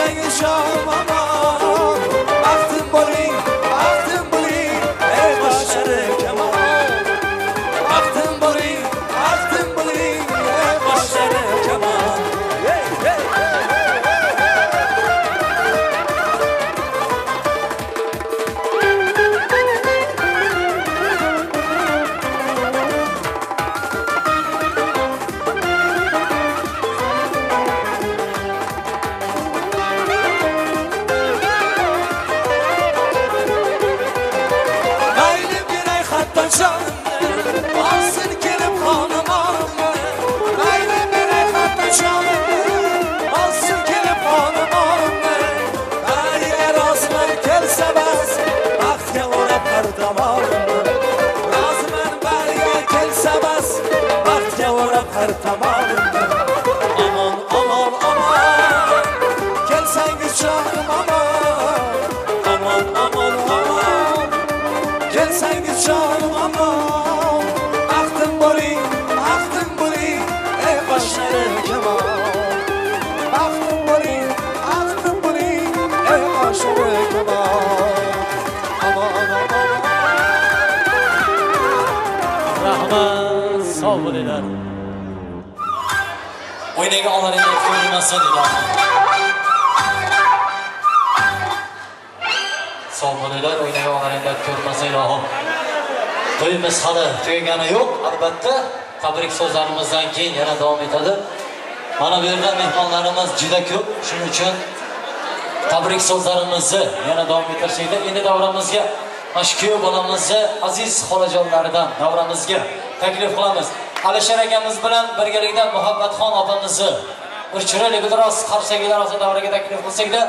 kelsangiz jonim aman baxtim bo'ling ey boshlari kamon baxtim bo'ling ey boshlari kamon olsin kelib xonim olma mayli meni hatto jonimni olsin kelib xonim olma agar osmon kelsa bas baxtga o'rab har tomonimni roziman bariga kelsa bas baxtga o'rab har tomonimni omon omon omon kelsangiz jonim omon omon omon kelsangiz jonim omon Rahmat, sağ bo'linglar. O'ynaga olaringlar ko'rmasin ilohim. Sağ bo'linglar, o'ynaga olaringlar ko'rmasin ilohim. To'yimiz hali tugagani yo'q, albatta. Tabrik so'zlarimizdan keyin yana davom etadi. Mana bu yerda mehmonlarimiz juda ko'p, shuning uchun tabrik so'zlarimizni yana davom ettirishda endi davramizga Mashkuyov bolamizni aziz xolajonlaridan davramizga taklif qilamiz. Alisher akamiz bilan birgalikda Muhabbatxon opamizni bir chiroyli biroz qarsagilar orasida davraga taklif qilsak-da,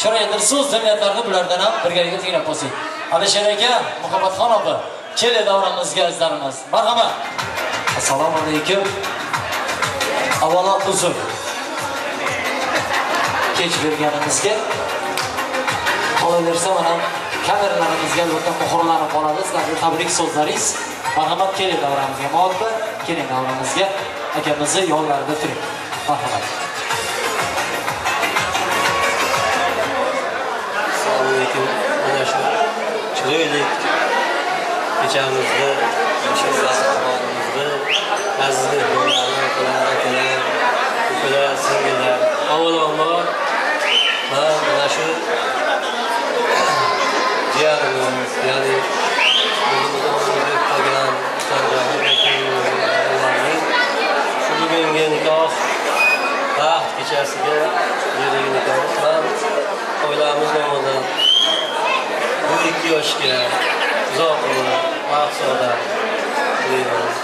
chiroyli so'z jamiyatlarini bulardan ham birgalikda tinglab qo'ysak. Alisher aka, Muhabbatxon opa, keldi davramizga azizlarimiz. Marhamat. Assalomu alaykum. Avvalo uzr. Kech berganimizga qolaversa mana kameralarimizga albatta muhrlanib qoladi. Sizlarga tabrik so'zlaringiz. Marhamat, keling davramizga. Muhabbat, keling davramizga. Akamizni yo'llarida turing. Marhamat. Assalomu alaykum. Mana shu chiroyli kechamizda shu vaqtimizni aziz mehmonlarni akalar, ukalar, singillar, avvalambor mana shu diyorimiz, ya'ni o'zimizning qolgan shu bugungi nikoh baxt kechasiga yerdagi nikohimiz oilamiz nomidan bu 2 yoshga uzoq umr, baxt saodat tilaymiz.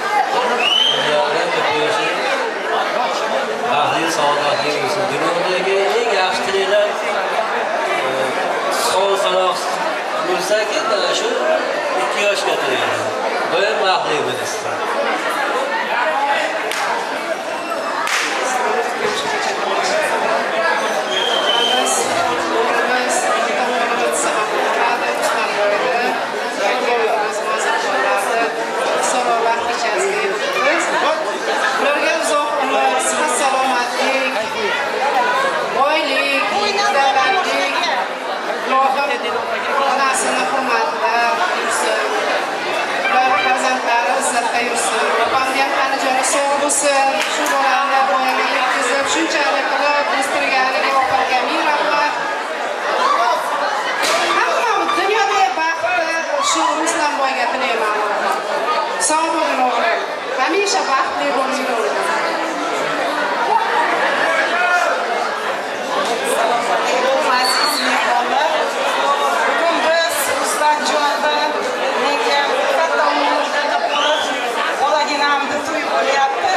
Baxtli saodatli bo'lsin. Dunyodagi eng yaxshi tilaklar sog' saloq bo'lsa-ki, mana shu 2 yoshga tilaymiz. Bu ham baxtli bo'lsin. Shu bolani boyaga yetkazib, shunchalik qilib o'stirganiga opaga ming rahmat. Hammamiz dunyodagi baxtni shu Ruslan boyga tilayman. Sog' bo'ling o'g'lim. Hamisha baxtli bo'linglar. Bugun biz Ruslanjondan nega katta umrda bolaginamni to'y bo'lyapti.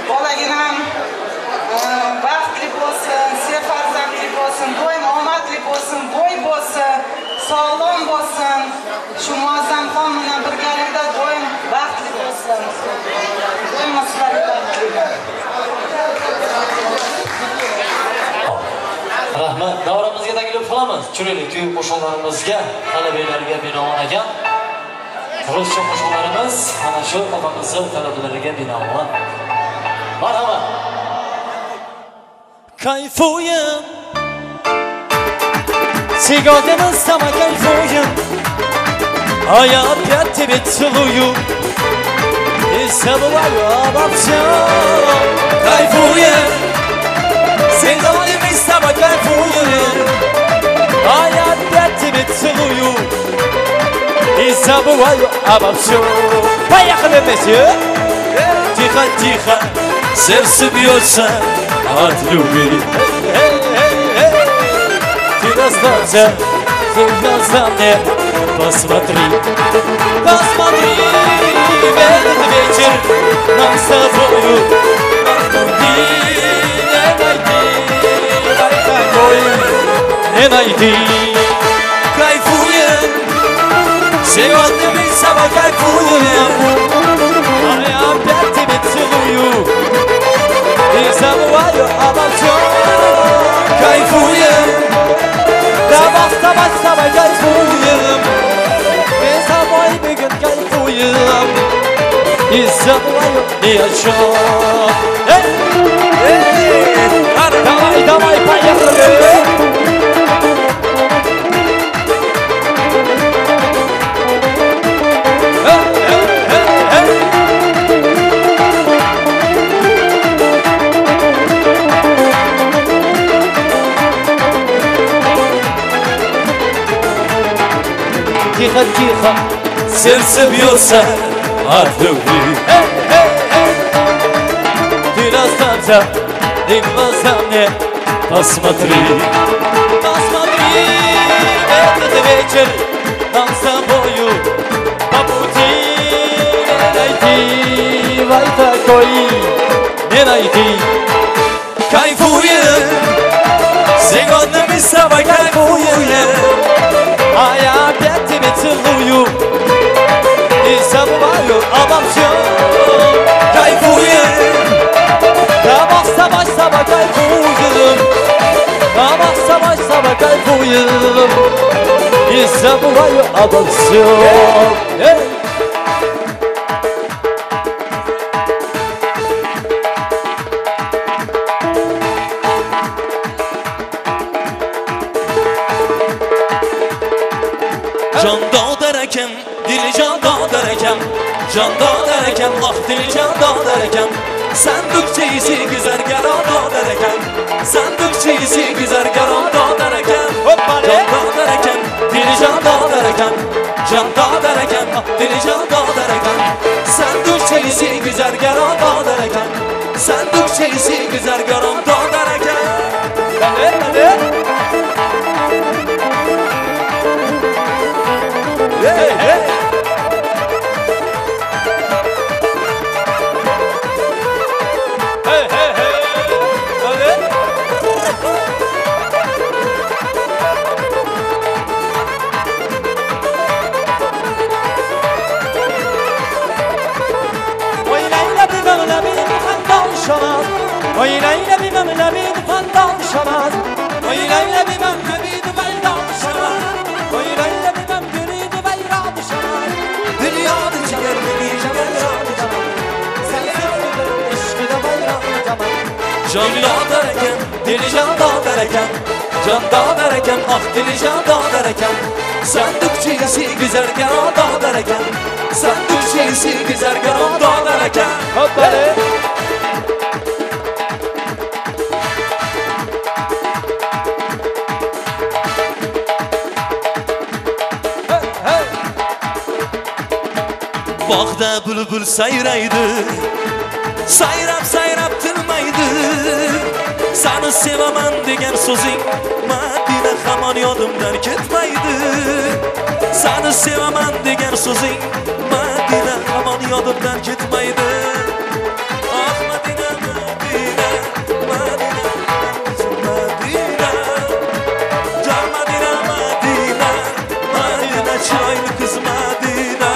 Bolaginam baxtli bo'lsin, sefarzandli bo'lsin, doim omadli bo'lsin, boy bo'lsin, sog'lom bo'lsin. Shu Muazzamxon bilan birgalikda doim baxtli bo'lsin. Doim Rahmat, davramizga taklif qilamiz. Chiroyli kuy qo'shiqlarimizga, talabalarga binoan ekan. Ruscha qo'shiqlarimiz mana shu opamizning talablariga binoan. Marhamat. Kayfuyum Sigodemiz sama kayfuyum Hayat yattı bituluyu İstabılayı abapşam Kayfuyum Sigodemiz sama kayfuyum Hayat yattı bituluyu İstabılayı abapşam Поехали вместе! Тихо-тихо Сердце бьется от любви Ты расстался, ты в глаза мне посмотри Посмотри, этот вечер нам с тобою не найти Кайфуем, сегодня мы с тобой кайфуем А я опять тебя целую И забываю обо всем Кайфуем Давай, вставай, вставай, кайфуем Мы с тобой бегем, кайфуем И забываю ни о чем Давай, давай, поехали Тихо-тихо, сердце бьется от любви Ты расстался, и в глаза мне посмотри Посмотри, этот вечер нам с тобою по пути не найти Вай такой не найти Кайфуем, сегодня мы с тобой кайфуем А я опять тебя целую И забываю обо всем Кайфуем Давай с тобой кайфуем Давай с тобой кайфуем И забываю обо всем Canda derken, dili canda derken Canda derken, ah dili canda derken Sen dükçeyisi güzel garanda derken Sen dükçeyisi güzel garanda derken Canda derken, dili canda derken Canda derken, ah dili canda derken Sen dükçeyisi güzel garanda derken Sen dükçeyisi güzel garanda derken Evet Hey, hey. Hey, hey, hey. Hadi. Oynayla bir mamla bir fandan şanaz Oynayla bir mamla bir fandan şanaz Oynayla bir mamla bir fandan şanaz Oynayla bir mamla Dünyada çevirmeyeceğim Canda derken, dili canda derken Canda derken, ah dili canda derken Sen dükçeyisi güzel garanda derken Sen dükçeyisi güzel garanda derken Hoppale Bağda bülbül sayraydı Sayrap sayrap tırmaydı Seni sevaman degen sözün Madine hamon yodumdan ketmaydı Seni sevaman degen sözün Madine hamon yodumdan ketmaydı Ah Madine, Madine, Madine, Madine Can Madine, Madine, Madine çaylı kız Madine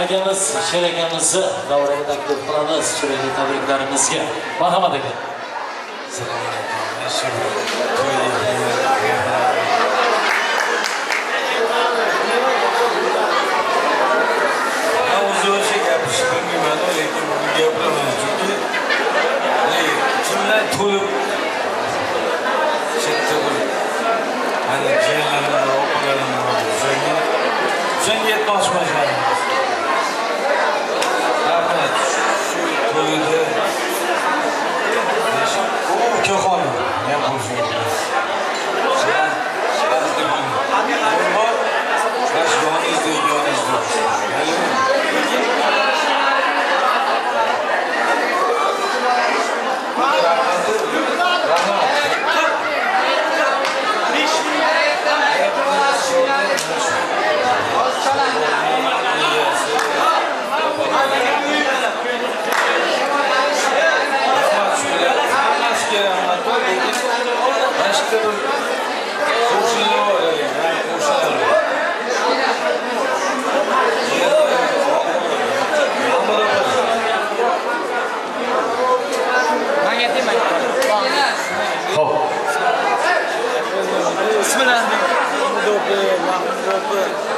Akamiz, Sher akamizni davraga taklif qilamiz. Chiroyli tabriklarimizga. Marhamat aka. Shu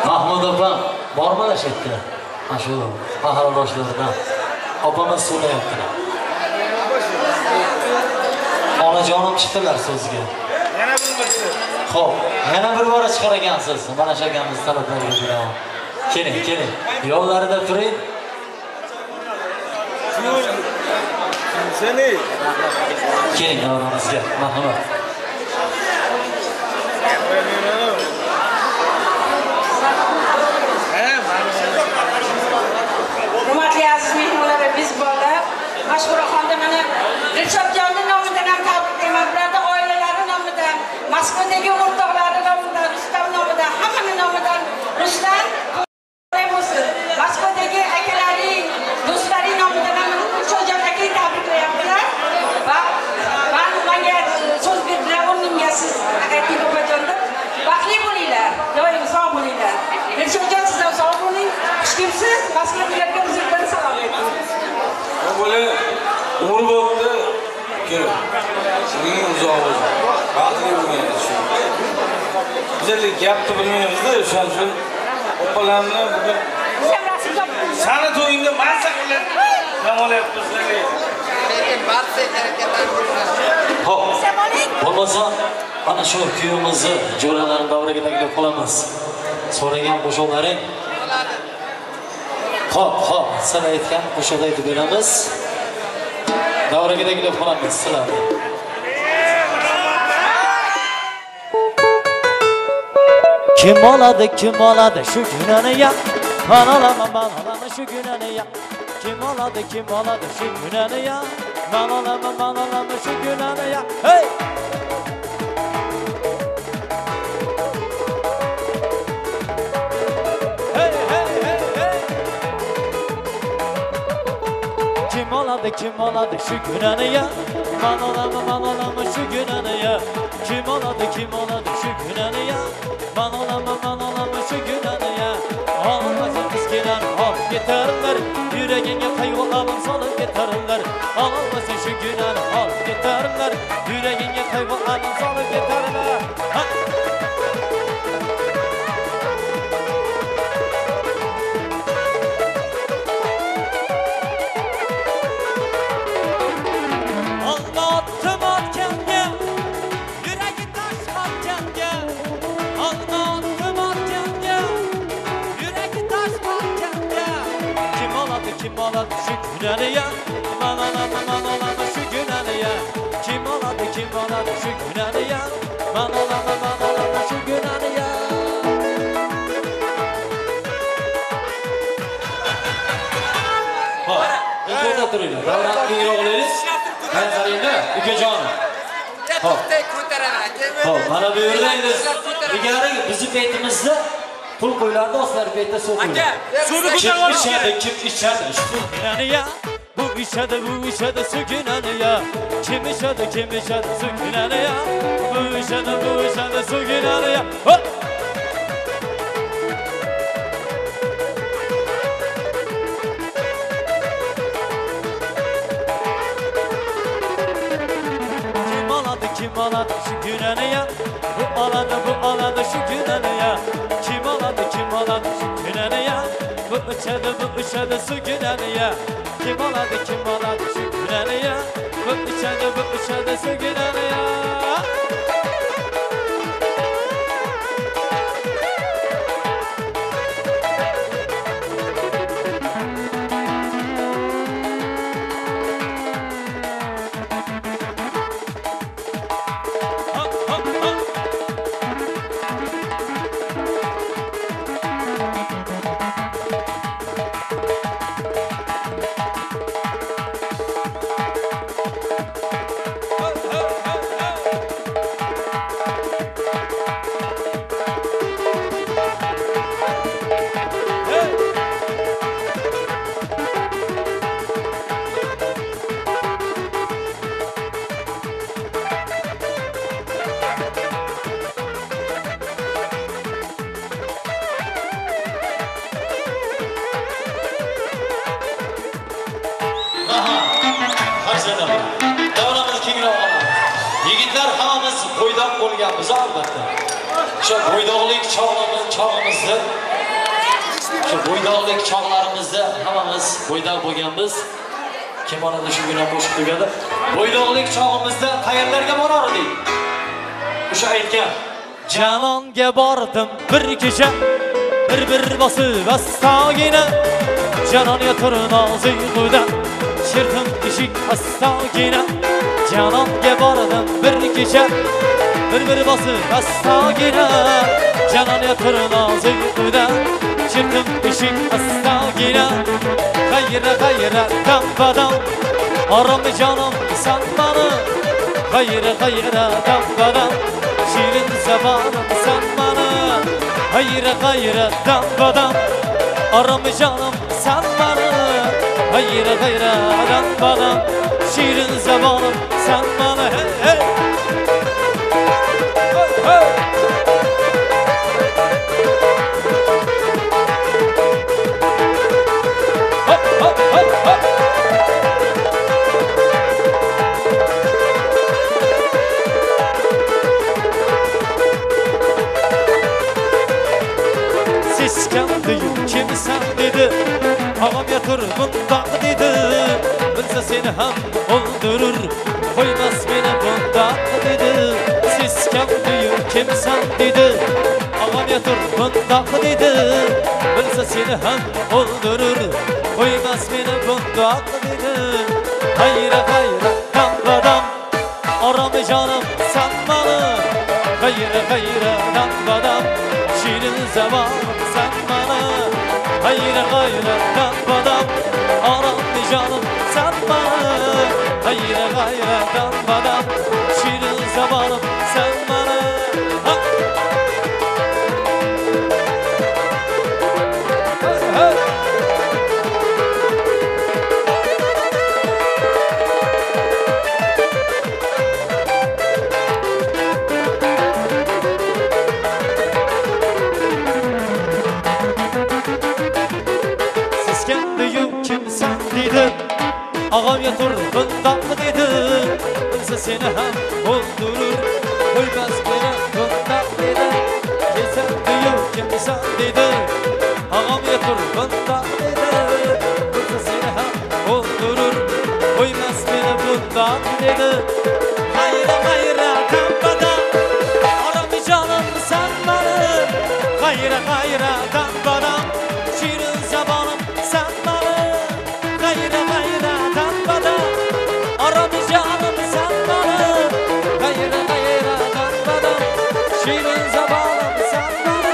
Mahmud opam bormalar shu yerda. Mana shu mahalladoshlaridan opamiz so'rayaptilar. Onajonim chiqdilar so'zga. Yana bir birsi. Xo'p, yana bir bora chiqar ekansiz. Mana shu akamiz talablariga beraman. Keling. Yo'llarida turing. Seni. Keling yo'limizga. Marhamat. Hurmatli aziz mehmonlar va mezbonlar, Mashhuraxonda mana Dilshodjonning nomidan ham tabriklayman. Bularda oilalari nomidan, Moskvadagi o'rtoqlari nomidan, Rustam nomidan, hammaning nomidan Rustam bo'lsin. Moskvadagi akalaring, do'stlaring nomidan ham Dilshodjon akaga tabriklayaptilar. Va menga so'z berdilar, o'rnimga siz ayting opajonda. Baxtli bo'linglar, doim sog' bo'linglar. Dilshodjon siz ham sog' bo'ling. Xushkimsiz, Moskvaliklarga o'zingizdan salom ayting. Böyle umur bo'ldi. Sizning uzoq bo'lsin. Baxtli bo'linglar. Bizlar gapni bilmaymiz-da, o'shaning uchun opalarni bugun sana to'yingda mazza qilib namoyapmiz. Xo'p. Bo'lmasa ana shu kuyovimizni jo'ralarni davriga taklif qilamiz. So'ragan qo'shiqlaring. Xo'p, sizlar aytgan qo'shiqni aytib beramiz. Davriga taklif qilamiz sizlarni. Kim oladi shu kunani ya? Manolama shu kunani ya. Kim oladi shu kunani ya? Manolama shu kunani ya. Hey! Kim oladi shu kunani ya? Manolama shu kunani ya. Kim oladi shu kunani ya? Manolama shu kunani ya. Olmasa miskinlar hop ketarinlar, yuragiga qayg'u alam solib ketarinlar. Olmasa shu kunani hop ketarinlar, yuragiga qayg'u alam solib ketarinlar. Kim oladi shu kunani ya? Manolama shu kunani ya. Kim oladi shu kunani ya? Manolama shu kunani ya. Xo'p, o'tirib turinglar. Davlatni yo'qlaysiz. Qayoqda, ukajon? Xo'p, mana bu yerda endi ilgari bizni paytimizda pul qo'ylardi, ostlar paytda suv qo'ylardi. Kim ichadi shu kunani ya? Bu ishadi shu kunani ya. Kim ishadi shu kunani ya? Bu ishadi shu kunani ya. Kim oladi shu kunani ya? Bu oladi shu kunani ya. Kim oladi shu kunani ya? Bu ishadi shu kunani ya. Kim oladi shu kunani ya? Bu ishadi shu kunani ya. Yigitlar hammamiz bo'ydoq bo'lganmiz albatta. Shu bo'ydoqlik chog'imizda shu bo'ydoqlik chog'larimizda hammamiz bo'ydoq bo'lganmiz. Kim oladi shu bilan qo'shib tugadi. Bo'ydoqlik chog'imizda qayerlarga borar edik? O'sha aytgan Jalonga bordim bir kecha, bir bosib astagina. Janonga turnoz uyqudan shirtim eshik astagina. Jalonga bordim bir kecha, bir bosib astagina. Janonga turnoz uyqudan shirtim eshik astagina. G'ayra dam-badam orom jonim san mani. G'ayra dam-badam shirin zabonim san mani. G'ayra dam-badam orom jonim san mani. G'ayra dam-badam shirin zabonim san mani. Hey, hey. Kimsan dedi, ağam yatır bundaq dedi. Bilse seni ham öldürür, koymaz beni bundaq dedi. Siz kimsan dedi, ağam yatır bundaq dedi. Bilse seni ham öldürür, koymaz beni bundaq dedi. Hayra dam-badam oram canım sanmalı. Hayra dam-badam şirin zamanım sanmalı. Hayra dam-badam aram canım sen bana. Hayra dam-badam şirin zamanım sen bana. Ağam yatır bundaq dedi. Bilse seni ham öldürür, koymaz beni bundaq dedi. Sen diyor kimsan dedi, ağam yatır bundaq dedi. Bilse seni ham öldürür, koymaz beni bundaq dedi. Hayra dam-badam aram canım sen bana. Hayra dam-badam şirin zamanım sen bana. Hayra dam-badam aram canım sen bana. Hayra dam-badam şirin zamanım sen bana.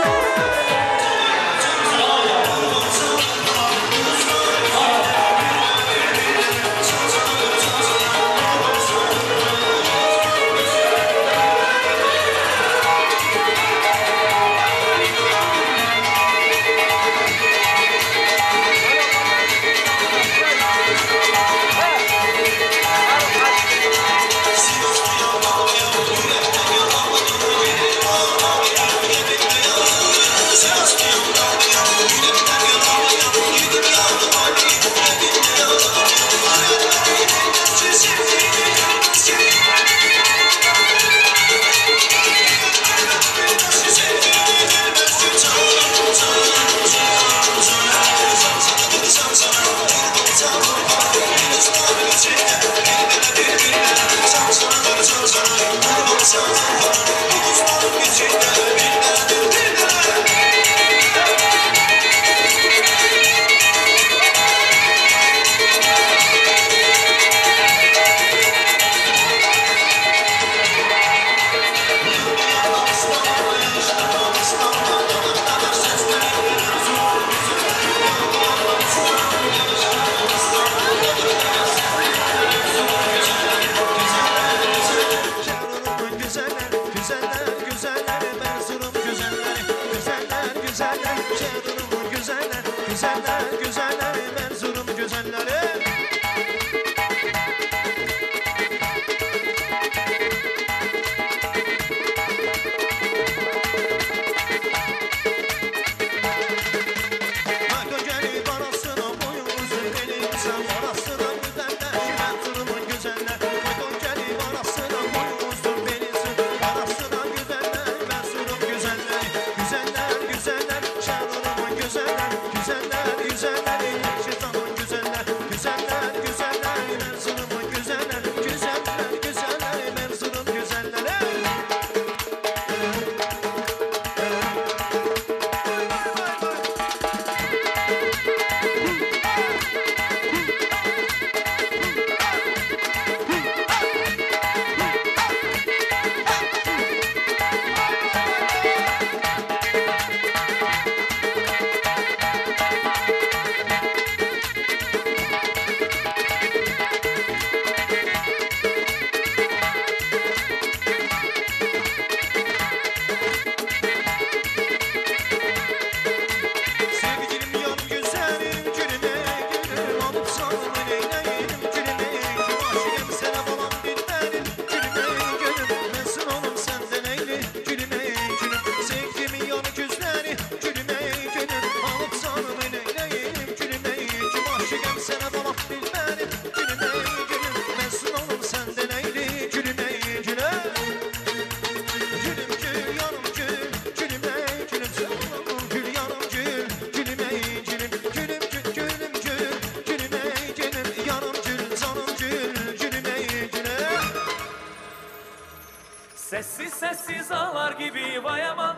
Sessiz sessiz ağlar gibi vay aman.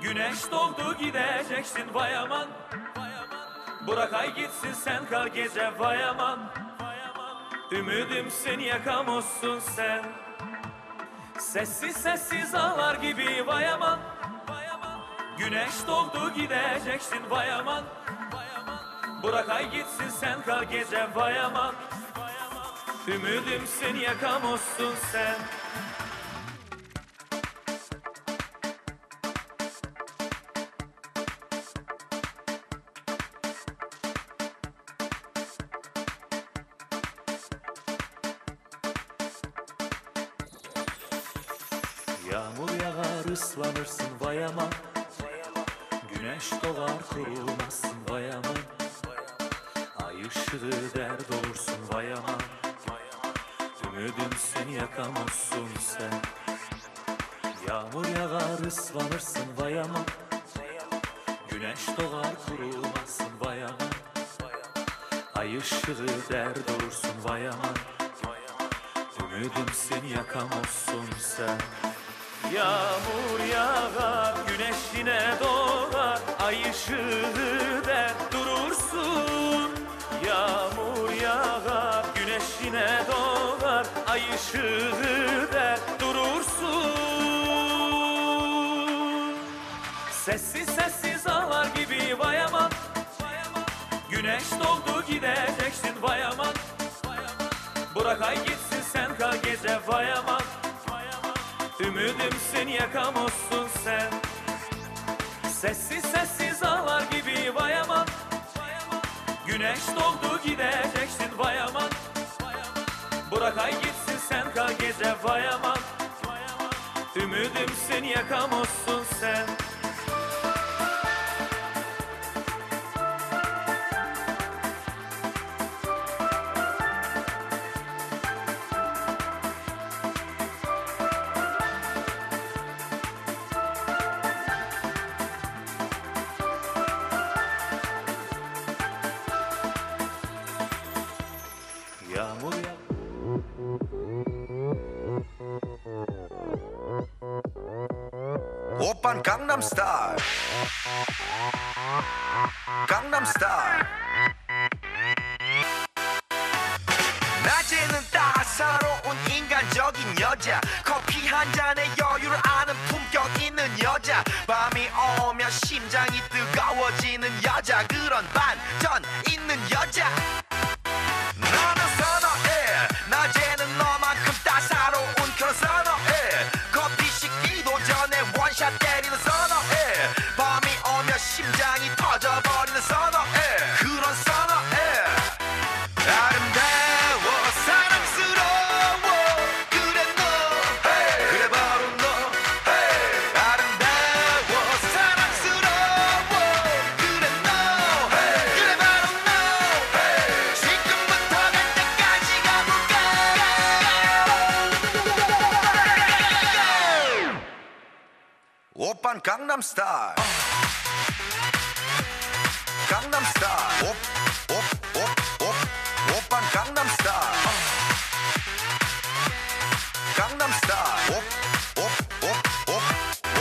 Güneş doğdu gideceksin vay aman. Bırak ay gitsin sen kal gece vay aman. Ümidimsin yakamozsun sen. Sessiz sessiz ağlar gibi vay aman. Güneş doğdu gideceksin vay aman. Bırak ay gitsin sen kal gece vay aman. Ümidimsin yakamozsun sen. Yağmur yağar ıslanırsın vay aman. Güneş doğar kurulmazsın vay aman. Ay ışığı dert olursun vay aman. Ümidimsin yakamozsun sen. Yağmur yağar ıslanırsın vay aman. Güneş doğar kurulmazsın vay aman. Ay ışığı dert olursun vay aman. Ümidimsin yakamozsun sen. Yağmur yağar, güneş yine doğar. Ay ışığı dert durursun. Yağmur yağar, güneş yine doğar. Ay ışığı dert durursun. Sessiz sessiz ağlar gibi vay aman. Güneş doğdu gideceksin vay aman. Bırak ay gitsin sen kal gece vay aman. Ümidimsin yakamozsun sen. Sessiz sessiz ağlar gibi vay aman. Güneş doğdu gideceksin vay aman. Bırak ay gitsin sen kal gece vay aman. Ümidimsin yakamozsun sen. Yağmur yağ. 오빤 강남스타일 강남스타일 낮에는 따사로운 인간적인 여자 커피 한 잔에 여유를 아는 품격 있는 여자 밤이 오면 심장이 뜨거워지는 여자 그런 반전 있는 여자 너는 선호해 낮에는 너만큼 따사로운 그런 선호해 커피 식기도 전에 원샷 때리는 선호해 밤이 오면 심장이 터져버리는 선호해 그런 선호해 아름다워 사랑스러워 그래 너 hey. 그래 바로 너 hey. 아름다워 사랑스러워 그래 너 hey. 그래 바로 너 hey. 지금부터 갈 때까지 가볼까 오빤 강남스타일 강남스타일 오빤 강남스타일 강남스타일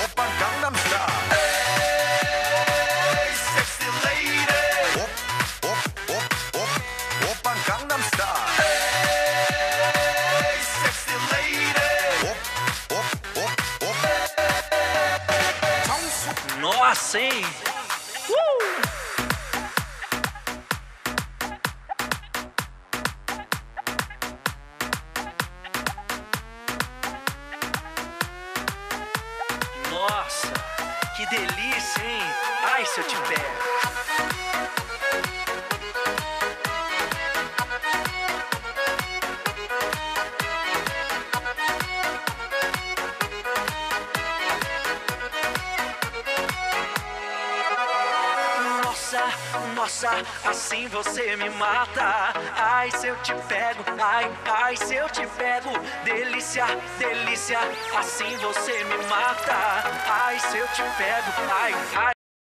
오빤 강남스타일 에이 섹시 레이디 오빤 강남스타일 에이 섹시 레이디 정수 Nossa, hein? Nossa, que delícia, hein? Ai, se eu te pego. Nossa, nossa, assim você me mata. Ai, se eu te pego, ai, ai, se eu te pego. Delícia, delícia, assim você me mata. Ai, se eu te pego, ai, ai.